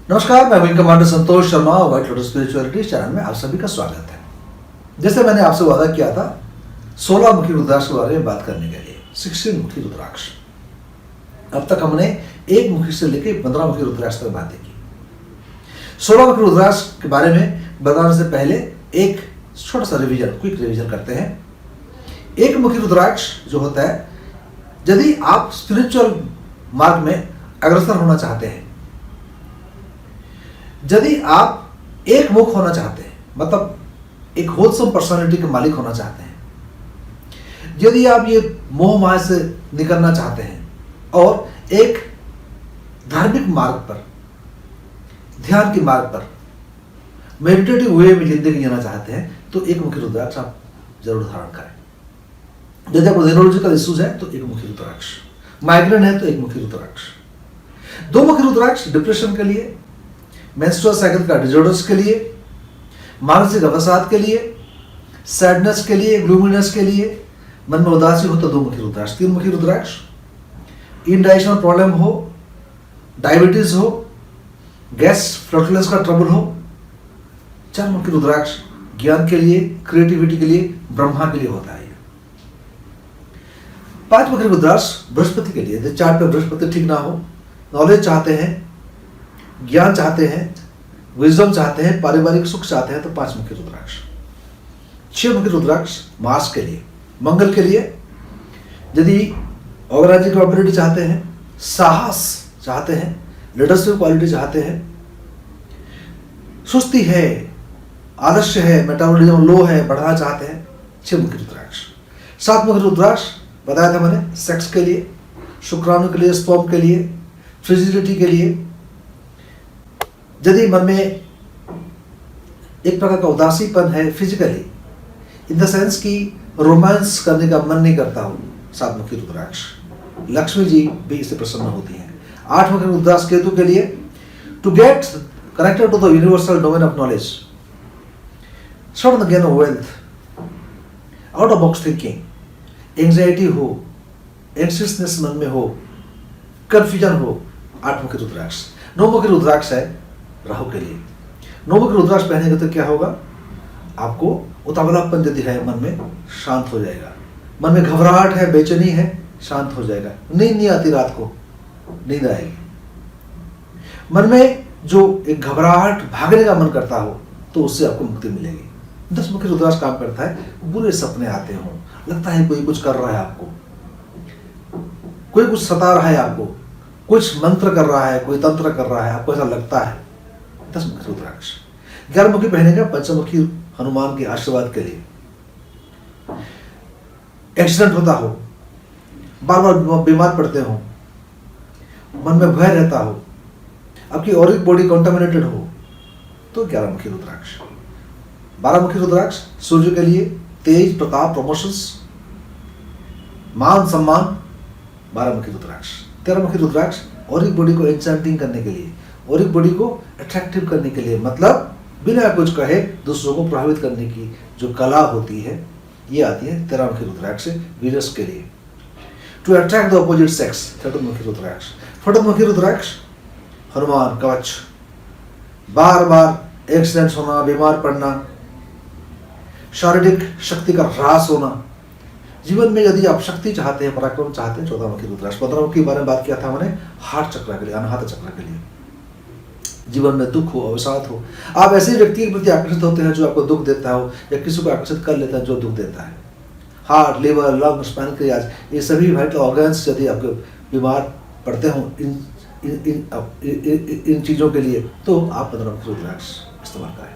नमस्कार, मैं wing commander Santosh Sharma, white lotus spirituality channel में आप सभी का स्वागत है। जैसे मैंने आपसे वादा किया था 16 मुखी रुद्राक्ष के बारे में बात करने के लिए, 16 मुखी रुद्राक्ष। अब तक हमने एक मुखी से लेकर 15 मुखी रुद्राक्ष तक बातें की। 16 मुखी रुद्राक्ष के बारे में बताने से पहले एक छोटा सा क्विक रिवीजन करते हैं। एक मुखी रुद्राक्ष जो होता है, यदि आप स्पिरिचुअल मार्ग में अग्रसर होना चाहते हैं, यदि आप एक मुख होना चाहते हैं, मतलब एक होलसम पर्सनालिटी के मालिक होना चाहते हैं, यदि आप ये मोह माया से निकलना चाहते हैं और एक धार्मिक मार्ग पर, ध्यान के मार्ग पर, मेडिटेटिव वे में जिंदगी जीना चाहते हैं, तो एक मुखी रुद्राक्ष आप जरूर धारण करें। यदि आपको न्यूरोलॉजिकल इश्यूज है तो एक मुखी रुद्राक्ष, माइग्रेन है तो एक मुखी रुद्राक्ष, दो मुखी रुद्राक्ष डिप्रेशन के लिए, मेंस्ट्रुअल साइकिल का डिसऑर्डर्स के लिए, मानसिक अवसाद के लिए, सैडनेस के लिए, ग्लूमिनेस के लिए, मन में उदासी हो तो दो मुखी रुद्राक्ष, तीन मुखी रुद्राक्ष, इंडाइजेशन प्रॉब्लम हो, डायबिटीज हो, गैस फ्लोटलेस का ट्रबल हो, चार मुखी रुद्राक्ष ज्ञान के लिए, क्रिएटिविटी के लिए, ब्रह्मा के लिए होता है। पांच मुखी रुद्राक्ष बृहस्पति के लिए, यदि चार्ट पे बृहस्पति ठीक ना हो, नॉलेज चाहते हैं, ज्ञान चाहते हैं, विजडम चाहते हैं, पारिवारिक सुख चाहते हैं, तो पांच मुखी रुद्राक्ष। छह मुखी रुद्राक्ष मार्स के लिए, मंगल के लिए, यदि ऑर्गेनाइजिंग कैपेबिलिटी चाहते हैं, साहस चाहते हैं, लीडरशिप क्वालिटी चाहते हैं, सुस्ती है, आलस्य है, मेटाबॉलिज्म लो है, बढ़ाना चाहते हैं, छह मुखी रुद्राक्ष। सात मुखी रुद्राक्ष बताया था मैंने, सेक्स के लिए, शुक्राणु के लिए, स्पर्म के लिए, फिजिलिटी के लिए, यदि मन में एक प्रकार का उदासीपन है फिजिकली, इन द सेंस कि रोमांस करने का मन नहीं करता हो, सात मुखी रुद्राक्ष। लक्ष्मी जी भी इससे प्रसन्न होती हैं। आठ मुखी रुद्राक्ष केतु के लिए, to get connected to the universal domain of knowledge, sudden gain of wealth, out of box thinking, anxiety हो, एंग्शियसनेस मन में हो, कंफ्यूजन हो, आठ मुखी रुद्राक्ष। नौ मुखी रुद्राक्ष है राहु के लिए। नौ मुखी रुद्राक्ष पहनेंगे तो क्या होगा, आपको उतावलापन यदि है मन में, शांत हो जाएगा। मन में घबराहट है, बेचैनी है, शांत हो जाएगा। नींद नहीं आती, रात को नींद आएगी। मन में जो एक घबराहट, भागने का मन करता हो, तो उससे आपको मुक्ति मिलेगी। 10 मुखी रुद्राक्ष काम करता है, बुरे सपने आते हों, लगता है कोई कुछ कर रहा है आपको, कोई कुछ सता रहा है आपको, कुछ मंत्र कर रहा है, कोई तंत्र कर रहा है, आपको ऐसा लगता है, 10 मुखी रुद्राक्ष। 11 मुखी पहनेगा पंचमुखी हनुमान के आशीर्वाद के लिए। एक्सीडेंट होता हो, बार बार बीमार पड़ते हो, मन में भय रहता हो, आपकी ऑरिक बॉडी कॉन्टामिनेटेड हो, तो 11 मुखी रुद्राक्ष। 12 मुखी रुद्राक्ष सूर्य के लिए, तेज प्रताप, प्रमोशंस, मान सम्मान, 12 मुखी रुद्राक्ष। 13 मुखी रुद्राक्ष ऑरिक बॉडी को एन्चेंटिंग करने के लिए, ऑरिक बॉडी को अट्रैक्टिव करने के लिए, मतलब बिना कुछ कहे दूसरों को प्रभावित करने की जो कला होती है, ये आती है 13 मुखी रुद्राक्ष वीनस के लिए। To attract the opposite sex, 14 मुखी रुद्राक्ष। 14 मुखी रुद्राक्ष हनुमान कवच, बार बार एक्सीडेंट्स होना, बीमार पड़ना, शारीरिक शक्ति का ह्रास होना, जीवन में यदि आप शक्ति चाहते हैं, पराक्रम चाहते हैं, 14 मुखी रुद्राक्ष। 15 मुखी के बारे में बात किया था मैंने, हार्ट चक्र के लिए, अनाहत चक्र के लिए। जीवन में दुख हो, अवसाद हो, आप ऐसे व्यक्ति के प्रति आकर्षित होते हैं जो आपको दुख देता हो, या किसी को आकर्षित कर लेता है जो दुख देता है। हार्ट, लिवर, लंग, स्पाइनल क्रियाज, ये सभी वाइटल ऑर्गन्स यदि आपके बीमार पड़ते हो इन चीजों के लिए, तो आप 15 मुखी रुद्राक्ष इस्तेमाल करें।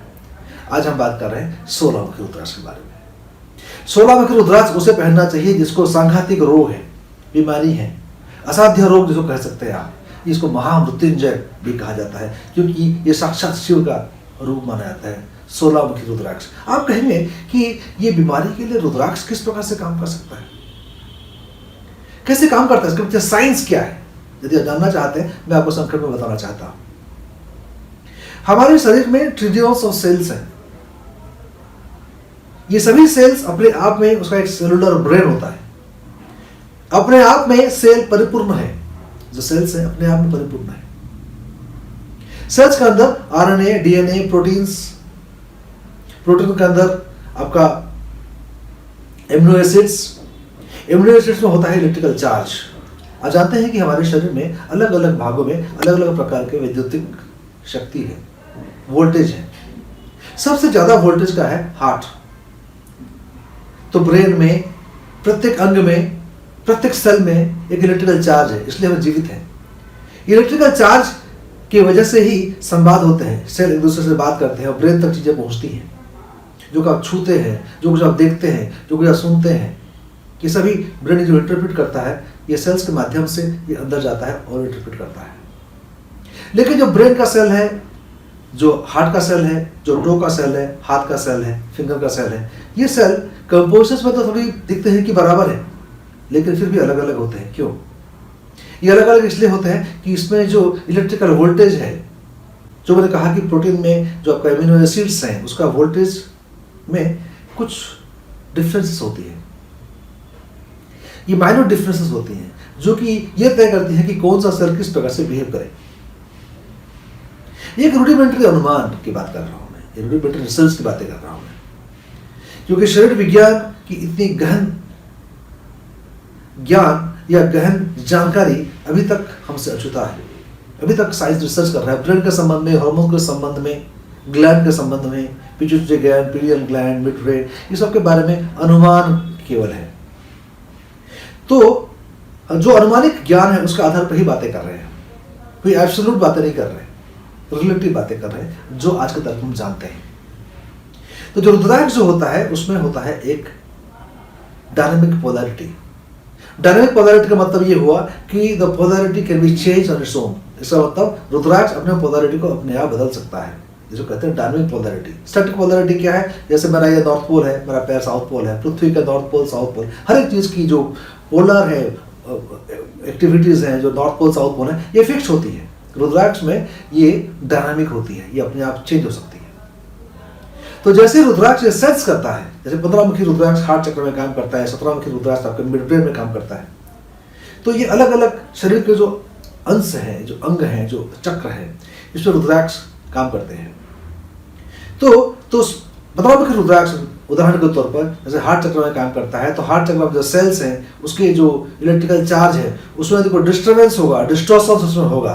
आज हम बात कर रहे हैं 16 मुखी रुद्राक्ष के बारे में। 16 मुखी रुद्राक्ष उसे पहनना चाहिए जिसको सांघातिक रोग है, बीमारी है, असाध्य रोग जिसको कह सकते हैं आप। इसको महामृत्युंजय भी कहा जाता है, क्योंकि ये साक्षात शिव का रूप माना जाता है। 16 मुखी रुद्राक्ष। आप कहेंगे कि ये बीमारी के लिए रुद्राक्ष किस प्रकार से काम कर सकता है, कैसे काम करता है, इसके पीछे साइंस क्या है? यदि आप जानना चाहते हैं, मैं आपको संक्षेप में बताना चाहता हूं। हमारे शरीर में ट्रिलियंस ऑफ सेल्स हैं। ये सभी सेल्स अपने आप में, उसका एक सेलुलर ब्रेन होता है, अपने आप में सेल परिपूर्ण है। जो सेल्स है अपने आप में परिपूर्ण है। सेल्स के अंदर आरएनए, डीएनए, प्रोटीन्स, प्रोटीन के अंदर आपका एमिनो एसिड्स में होता है इलेक्ट्रिकल चार्ज। आप जानते हैं कि हमारे शरीर में अलग अलग भागों में अलग अलग प्रकार के विद्युतिक शक्ति है, वोल्टेज है। सबसे ज्यादा वोल्टेज का है हार्ट। तो ब्रेन में, प्रत्येक अंग में, प्रत्येक सेल में एक इलेक्ट्रिकल चार्ज है, इसलिए हम जीवित हैं। इलेक्ट्रिकल चार्ज की वजह से ही संवाद होते हैं, सेल एक दूसरे से बात करते हैं और ब्रेन तक चीजें पहुंचती हैं। जो कुछ आप छूते हैं, जो कुछ आप देखते हैं, जो कुछ आप सुनते हैं, ये सभी ब्रेन जो इंटरप्रेट करता है, ये सेल्स के माध्यम से ये अंदर जाता है और इंटरप्रेट करता है। लेकिन जो ब्रेन का सेल है, जो हार्ट का सेल है, जो टो का सेल है, हाथ का सेल है, फिंगर का सेल है, ये सेल कंपोजिशन में तो थोड़ी दिखते हैं कि बराबर है, लेकिन फिर भी अलग अलग होते हैं। क्यों? ये अलग अलग इसलिए होते हैं कि इसमें जो इलेक्ट्रिकल वोल्टेज है, जो मैंने कहा कि प्रोटीन में जो आपका एमिनो एसिड्स हैं, उसका वोल्टेज में कुछ डिफरेंसेस होती है। ये माइनर डिफरेंसेस होती हैं जो कि ये तय करती है कि कौन सा सेल किस प्रकार से बिहेव करे। एक रूडिमेंट्री अनुमान की बात कर रहा हूं मैं, ये रूडिमेंट्री रिसर्च की बातें कर रहा हूं मैं, क्योंकि शरीर विज्ञान की इतनी गहन ज्ञान या गहन जानकारी अभी तक हमसे अछूता है। अभी तक साइंस रिसर्च कर रहा है ब्रेन के संबंध में, हार्मोन के संबंध में, ग्लैंड के संबंध में, pituitary gland, pineal gland, mid brain, ये सब के बारे में अनुमान केवल है। तो जो अनुमानिक ज्ञान है उसके आधार पर ही बातें कर रहे हैं, कोई एब्सोल्यूट बातें नहीं कर रहे, रिलेटिव बातें कर रहे हैं जो आज के तक हम जानते हैं। तो जो रुद्राक्ष जो होता है उसमें होता है एक डायनामिक पोलैरिटी। डायनामिक पोलैरिटी का मतलब ये हुआ कि the polarity can be change on its own. इसका मतलब रुद्राक्ष अपने पोलैरिटी को अपने आप बदल सकता है, जिसको कहते हैं डायनामिक पोलैरिटी। स्टैटिक पोलैरिटी क्या है? जैसे मेरा ये नॉर्थ पोल है, मेरा पैर साउथ पोल है, पृथ्वी का नॉर्थ पोल साउथ पोल, हर एक चीज की जो पोलर है एक्टिविटीज हैं, जो नॉर्थ पोल साउथ पोल है, ये फिक्स होती है। रुद्राक्ष में ये डायनामिक होती है, ये अपने आप चेंज हो सकती है। तो जैसे रुद्राक्ष सेंस करता है, जैसे 15 मुखी रुद्राक्ष हार्ट चक्र में काम करता है, 17 मुखी रुद्राक्ष आपके मिड ब्रेन में काम करता है, तो ये अलग अलग शरीर के जो अंश हैं, जो अंग हैं, जो चक्र है, इसमें रुद्राक्ष काम करते हैं। तो 15 मुखी रुद्राक्ष उदाहरण के तौर पर जैसे हार्ट चक्र में काम करता है, तो हार्ट चक्र में जो सेल्स हैं उसके जो इलेक्ट्रिकल चार्ज है उसमें देखो डिस्टर्बेंस होगा, डिस्टॉर्शन उसमें होगा,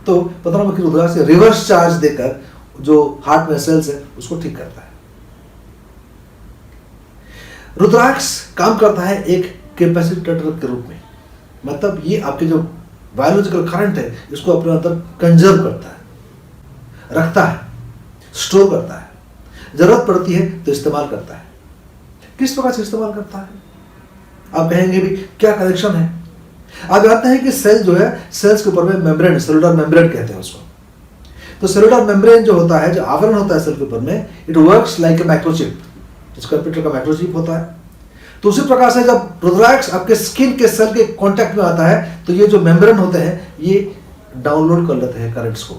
तो 15 मुखी रुद्राक्ष से रिवर्स चार्ज देकर जो हार्ट में सेल्स है उसको ठीक करता है। रुद्राक्ष काम करता है एक कैपेसिटर के रूप में, मतलब ये आपके जो बायोलॉजिकल करंट है इसको अपने अंदर कंजर्व करता है, रखता है, स्टोर करता है, जरूरत पड़ती है तो इस्तेमाल करता है। किस प्रकार से इस्तेमाल करता है? आप कहेंगे भी क्या कनेक्शन है? आप जानते हैं कि सेल जो है, सेल्स के ऊपर में मेम्ब्रेन, सेलुलर मेम्ब्रेन कहते हैं उसको। तो सेलुलर मेम्ब्रेन जो होता है, जो आवरण होता है सेल के ऊपर में, it works like a microchip, जिस कंप्यूटर का माइक्रोचिप होता है। तो उसी प्रकार से जब रुद्राक्ष आपके स्किन के सेल के कांटेक्ट में आता है तो ये जो मेम्ब्रेन होते हैं ये डाउनलोड कर लेते हैं करंट्स को,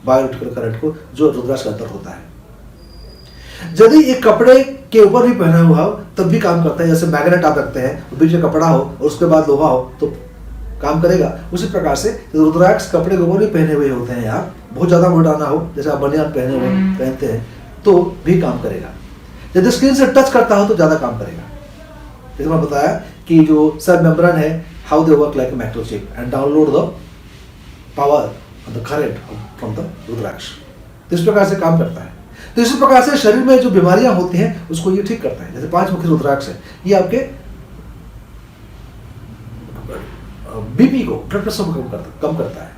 बायोइलेक्ट्रिकल करंट को जो रुद्राक्ष के अंदर होता है। यदि एक कपड़े के ऊपर भी पहना हुआ हो तब भी काम करता है। जैसे मैग्नेट आप रखते हैं, बीच में कपड़ा हो और उसके बाद लोहा हो तो काम करेगा। उसी प्रकार से रुद्राक्ष कपड़े के ऊपर भी पहने हुए होते हैं, आप बहुत ज्यादा मोटा ना हो, जैसे आप बनियान पहनते हैं तो भी काम करेगा। यदि स्किन से टच करता हो तो ज्यादा काम करेगा। जैसे मैं बताया कि जो सेल मेम्ब्रेन है, how they work like a microchip and download the power of the current from the rudraksha. तो इस प्रकार से काम करता है। तो इसी प्रकार से शरीर में जो बीमारियां होती हैं उसको ये ठीक करता है। जैसे 5 मुखी रुद्राक्ष है, ये आपके बीपी को, ब्लड प्रेशर को कम करता है।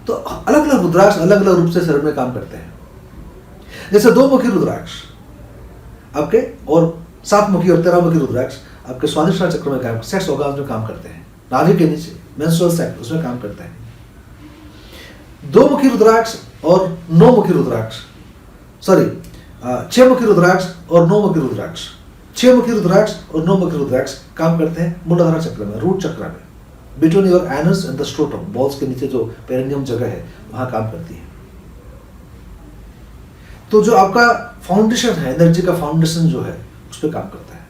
तो अलग अलग रुद्राक्ष अलग अलग रूप से शरीर में काम करते हैं। जैसे 2 मुखी रुद्राक्ष आपके और 7 मुखी और 13 मुखी रुद्राक्ष आपके स्वादिष्ट चक्र में काम, सेक्स ऑर्गन्स में काम करते हैं, नाभि के नीचे मेंस्ट्रुअल सैक उसमें काम करता है। 2 मुखी रुद्राक्ष और 9 मुखी रुद्राक्ष, 6 मुखी रुद्राक्ष और 9 मुखी रुद्राक्ष, 6 मुखी रुद्राक्ष और 9 मुखी रुद्राक्ष काम करते हैं मूलाधार चक्र में, रूट चक्र में, between your anus and the scrotum, balls के नीचे जो पेरिनियम जगह है वहां काम करती है। तो जो आपका फाउंडेशन है, एनर्जी का फाउंडेशन जो है उस पर काम करता है।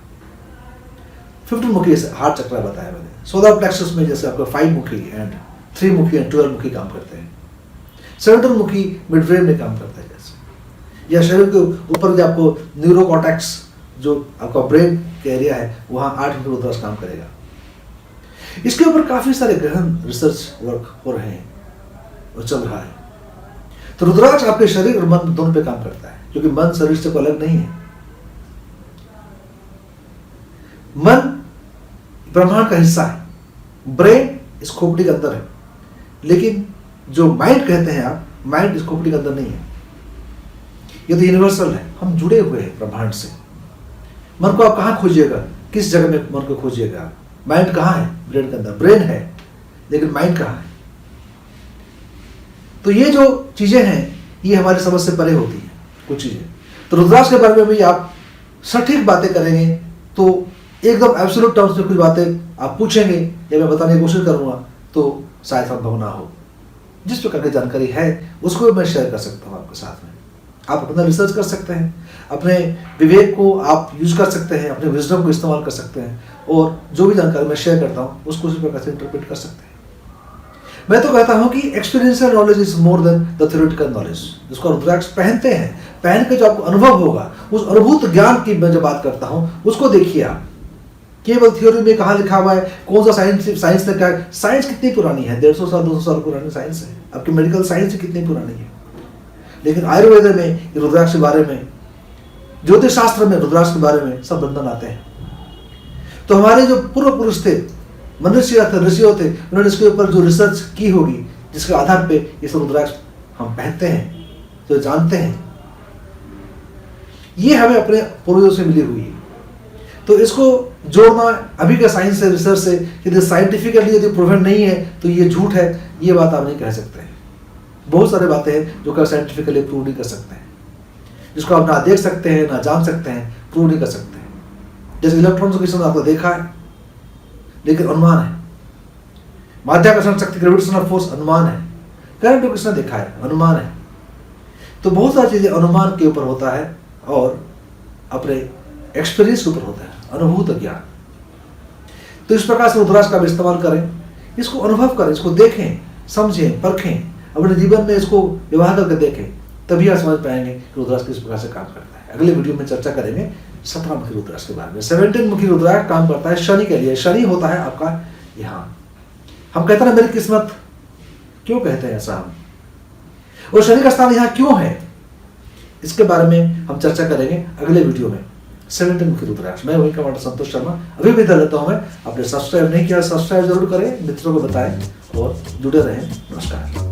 15 मुखी हार्ट चक्र बताया मैंने। सोलर प्लेक्सस में जैसे आपका 5 मुखी एंड 3 मुखी एंड 12 मुखी काम करते हैं। 17 मुखी मिड ब्रेन में काम करता है जैसे, या शरीर के ऊपर जो आपको न्यूरोकॉर्टेक्स जो आपका ब्रेन का एरिया है वहाँ 8 मुखी रुद्राक्ष काम करेगा। इसके ऊपर काफी सारे गहन रिसर्च वर्क हो रहे हैं और चल रहा है। तो रुद्राक्ष आपके शरीर और मन दोनों पे काम करता है, क्योंकि मन शरीर से कोई अलग नहीं है। मन ब्रह्मांड का हिस्सा है, ब्रेन इस खोपड़ी के अंदर है, लेकिन जो माइंड कहते हैं आप, माइंड इस खोपड़ी के अंदर नहीं है। ये तो यूनिवर्सल है, हम जुड़े हुए हैं ब्रह्मांड से। मन को आप कहाँ खोजिएगा, किस जगह में मन को खोजिएगा? माइंड कहाँ है? ब्रेन के अंदर। ब्रेन है लेकिन माइंड कहाँ है? तो ये जो चीजें हैं ये हमारी समझ से परे होती हैं कुछ चीजें। तो रुद्राक्ष के बारे में भी आप सटीक बातें करेंगे तो एकदम एब्सोल्यूट टर्म्स में कुछ बातें आप पूछेंगे या मैं बताने की कोशिश करूंगा तो शायद संभव ना हो। जिस प्रकार की जानकारी है उसको मैं शेयर कर सकता हूँ आपके साथ में। आप अपना रिसर्च कर सकते हैं, अपने विवेक को आप यूज कर सकते हैं, अपने विजडम को इस्तेमाल कर सकते हैं और जो भी जानकारी मैं शेयर करता हूँ उसको उसी प्रकार से इंटरप्रेट कर सकते हैं। मैं तो कहता हूँ कि experiential knowledge is more than the theoretical knowledge. जिसको रुद्राक्ष पहनते हैं, पहन के जो आपको अनुभव होगा, उस अनुभूत ज्ञान की मैं जो बात करता हूँ उसको देखिए आप। केवल थ्योरी में कहाँ लिखा हुआ है, कौन सा साइंस ने क्या? साइंस कितनी पुरानी है? 150 साल 200 साल पुरानी साइंस है। आपकी मेडिकल साइंस कितनी पुरानी है? लेकिन आयुर्वेद में रुद्राक्ष के बारे में, ज्योतिष शास्त्र में रुद्राक्ष के बारे में सब बंधन आते हैं। तो हमारे जो पूर्व पुरुष थे, मनुष्य थे, ऋषियों थे, उन्होंने इसके ऊपर जो रिसर्च की होगी जिसके आधार पे ये सब रुद्राक्ष हम पहनते हैं, जो जानते हैं, ये हमें अपने पूर्वजों से मिली हुई है। तो इसको जोड़ना अभी के साइंस से, रिसर्च से, यदि साइंटिफिकली यदि प्रूवन नहीं है तो ये झूठ है, ये बात आप नहीं कह सकते हैं। बहुत सारी बातें हैं जो कि साइंटिफिकली प्रूव नहीं कर सकते हैं, जिसको आप ना देख सकते हैं, ना जान सकते हैं, प्रूव नहीं कर सकते हैं। जैसे इलेक्ट्रॉन्स को किसी ने आपको देखा है लेकिन अनुमान है, माध्याकर्षण शक्ति ग्रेविटेशनल फोर्स अनुमान है, करंट को किसने देखा है, अनुमान है। तो बहुत सारी चीजें अनुमान के ऊपर होता है और अपने एक्सपीरियंस के ऊपर होता है, अनुभूत ज्ञान। तो इस प्रकार से रुद्राक्ष का भी इस्तेमाल करें, इसको अनुभव करें, इसको देखें, समझें, परखें, अपने जीवन में इसको व्यवहार करके देखें, तभी आप समझ पाएंगे कि रुद्राक्ष किस प्रकार से काम करता है। अगले वीडियो में चर्चा करेंगे 17 मुखी रुद्राक्ष के बारे में। 17 मुखी रुद्राक्ष काम करता है शनि के लिए। शनि होता है आपका यहाँ, हम कहते हैं मेरी किस्मत, क्यों कहते हैं ऐसा हम, और शनि का स्थान यहाँ क्यों है, इसके बारे में हम चर्चा करेंगे अगले वीडियो में। 17 मुखी रुद्राक्ष। मैं वही कमांडर संतोष शर्मा अभी भी लेता हूँ मैं। आपने सब्सक्राइब नहीं किया, सब्सक्राइब जरूर करें, मित्रों को बताएं और जुड़े रहें। नमस्कार।